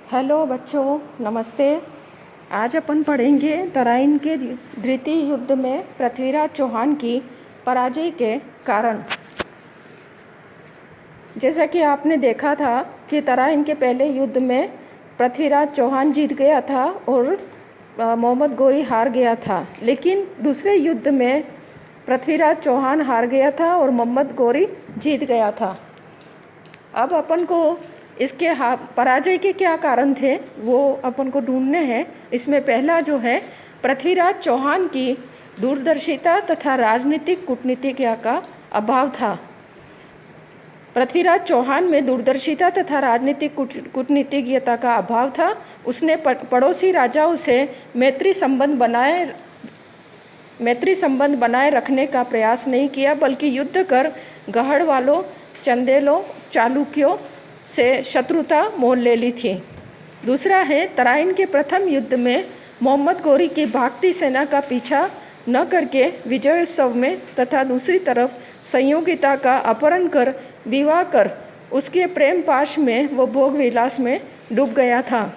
Hello बच्चों, नमस्ते। आज अपन पढ़ेंगे तराइन के द्वितीय युद्ध में पृथ्वीराज चौहान की पराजय के कारण। जैसा कि आपने देखा था कि तराइन के पहले युद्ध में पृथ्वीराज चौहान जीत गया था और मोहम्मद गोरी हार गया था, लेकिन दूसरे युद्ध में पृथ्वीराज चौहान हार गया था और मोहम्मद गोरी जीत गया था। अब अपन को इसके पराजय के क्या कारण थे वो अपन को ढूंढने हैं। इसमें पहला जो है, पृथ्वीराज चौहान की दूरदर्शिता तथा राजनीतिक कूटनीतिज्ञता का अभाव था। पृथ्वीराज चौहान में दूरदर्शिता तथा राजनीतिक कूटनीतिज्ञता का अभाव था। उसने पड़ोसी राजाओं से मैत्री संबंध बनाए रखने का प्रयास नहीं किया, बल्कि युद्ध कर गढ़वालों, चंदेलों, चालुक्यों से शत्रुता मोल ले ली थी। दूसरा है, तराइन के प्रथम युद्ध में मोहम्मद गोरी की भागती सेना का पीछा न करके विजयोत्सव में तथा दूसरी तरफ संयोगिता का अपहरण कर विवाह कर उसके प्रेम पाश में वो भोग विलास में डूब गया था।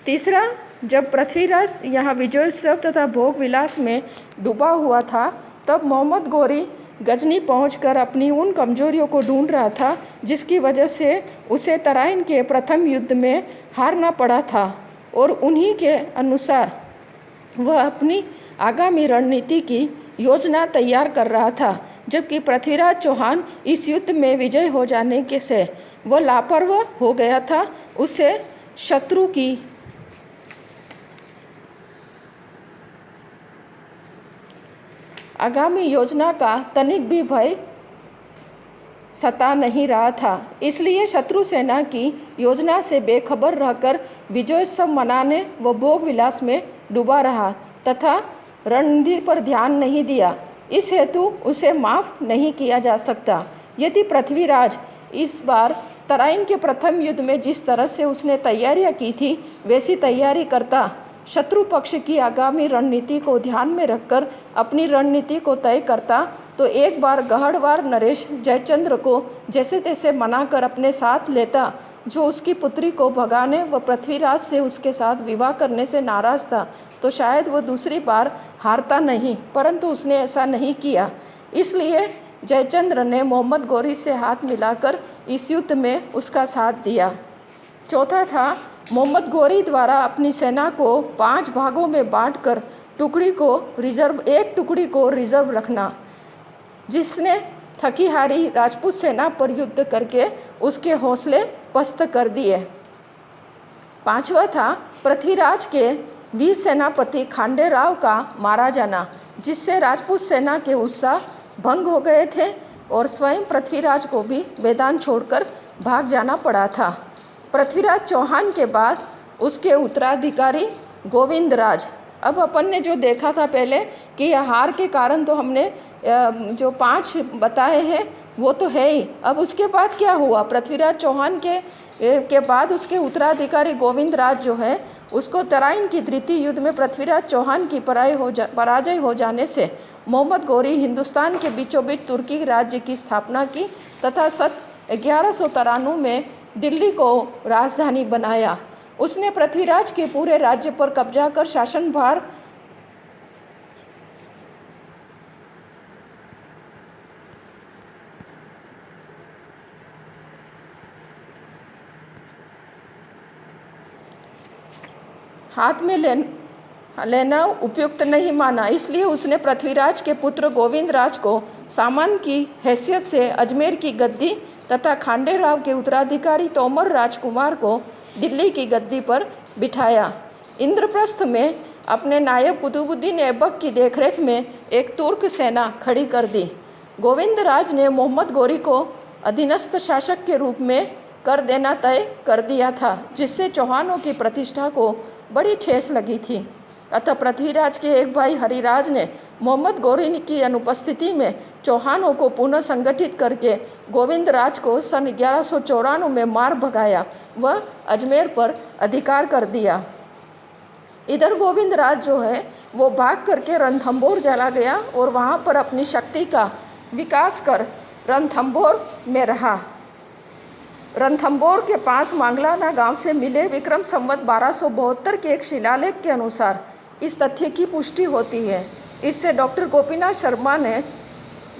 तीसरा, जब पृथ्वीराज यहाँ विजयोत्सव तथा भोग विलास में डूबा हुआ था, तब मोहम्मद गोरी गजनी पहुंचकर अपनी उन कमजोरियों को ढूंढ रहा था जिसकी वजह से उसे तराइन के प्रथम युद्ध में हारना पड़ा था, और उन्हीं के अनुसार वह अपनी आगामी रणनीति की योजना तैयार कर रहा था। जबकि पृथ्वीराज चौहान इस युद्ध में विजय हो जाने के से वह लापरवाह हो गया था। उसे शत्रु की आगामी योजना का तनिक भी भय सता नहीं रहा था, इसलिए शत्रु सेना की योजना से बेखबर रहकर विजयोत्सव मनाने व भोग विलास में डूबा रहा तथा रणनीति पर ध्यान नहीं दिया। इस हेतु उसे माफ़ नहीं किया जा सकता। यदि पृथ्वीराज इस बार तराइन के प्रथम युद्ध में जिस तरह से उसने तैयारियां की थी वैसी तैयारी करता, शत्रु पक्ष की आगामी रणनीति को ध्यान में रखकर अपनी रणनीति को तय करता, तो एक बार गढ़वाल नरेश जयचंद्र को जैसे तैसे मनाकर अपने साथ लेता, जो उसकी पुत्री को भगाने व पृथ्वीराज से उसके साथ विवाह करने से नाराज़ था, तो शायद वह दूसरी बार हारता नहीं। परंतु उसने ऐसा नहीं किया, इसलिए जयचंद्र ने मोहम्मद गोरी से हाथ मिलाकर इस युद्ध में उसका साथ दिया। चौथा था, मोहम्मद गोरी द्वारा अपनी सेना को 5 भागों में बांटकर एक टुकड़ी को रिजर्व रखना, जिसने थकी हारी राजपूत सेना पर युद्ध करके उसके हौसले पस्त कर दिए। पांचवा था, पृथ्वीराज के वीर सेनापति खांडे राव का मारा जाना, जिससे राजपूत सेना के उत्साह भंग हो गए थे और स्वयं पृथ्वीराज को भी मैदान छोड़कर भाग जाना पड़ा था। पृथ्वीराज चौहान के बाद उसके उत्तराधिकारी गोविंदराज। अब अपन ने जो देखा था पहले कि यह हार के कारण तो हमने जो 5 बताए हैं वो तो है ही। अब उसके बाद क्या हुआ, पृथ्वीराज चौहान के बाद उसके उत्तराधिकारी गोविंदराज जो है, उसको तराइन की द्वितीय युद्ध में पृथ्वीराज चौहान की पराजय हो जाने से मोहम्मद गोरी हिंदुस्तान के बीचों बीच तुर्की राज्य की स्थापना की तथा 1193 में दिल्ली को राजधानी बनाया। उसने पृथ्वीराज के पूरे राज्य पर कब्जा कर शासनभार हाथ में लेना उपयुक्त नहीं माना, इसलिए उसने पृथ्वीराज के पुत्र गोविंदराज को सामंत की हैसियत से अजमेर की गद्दी तथा खांडे राव के उत्तराधिकारी तोमर राजकुमार को दिल्ली की गद्दी पर बिठाया। इंद्रप्रस्थ में अपने नायब कुतुबुद्दीन ऐबक की देखरेख में एक तुर्क सेना खड़ी कर दी। गोविंदराज ने मोहम्मद गोरी को अधीनस्थ शासक के रूप में कर देना तय कर दिया था, जिससे चौहानों की प्रतिष्ठा को बड़ी ठेस लगी थी। अतः पृथ्वीराज के एक भाई हरिराज ने मोहम्मद गोरी की अनुपस्थिति में चौहानों को पुनः संगठित करके गोविंदराज को सन 1194 में मार भगाया व अजमेर पर अधिकार कर दिया। इधर गोविंदराज जो है वो भाग करके रणथंभौर चला गया और वहाँ पर अपनी शक्ति का विकास कर रणथंभौर में रहा। रणथंभौर के पास मांगलाना गांव से मिले विक्रम संवत 1272 के एक शिलालेख के अनुसार इस तथ्य की पुष्टि होती है। इससे डॉक्टर गोपीनाथ शर्मा ने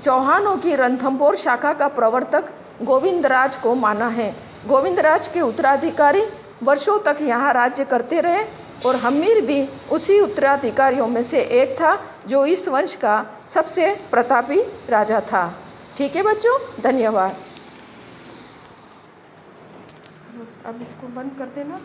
चौहानों की रणथंभौर शाखा का प्रवर्तक गोविंदराज को माना है। गोविंदराज के उत्तराधिकारी वर्षों तक यहाँ राज्य करते रहे और हम्मीर भी उसी उत्तराधिकारियों में से एक था जो इस वंश का सबसे प्रतापी राजा था। ठीक है बच्चों, धन्यवाद। अब इसको बंद कर देना।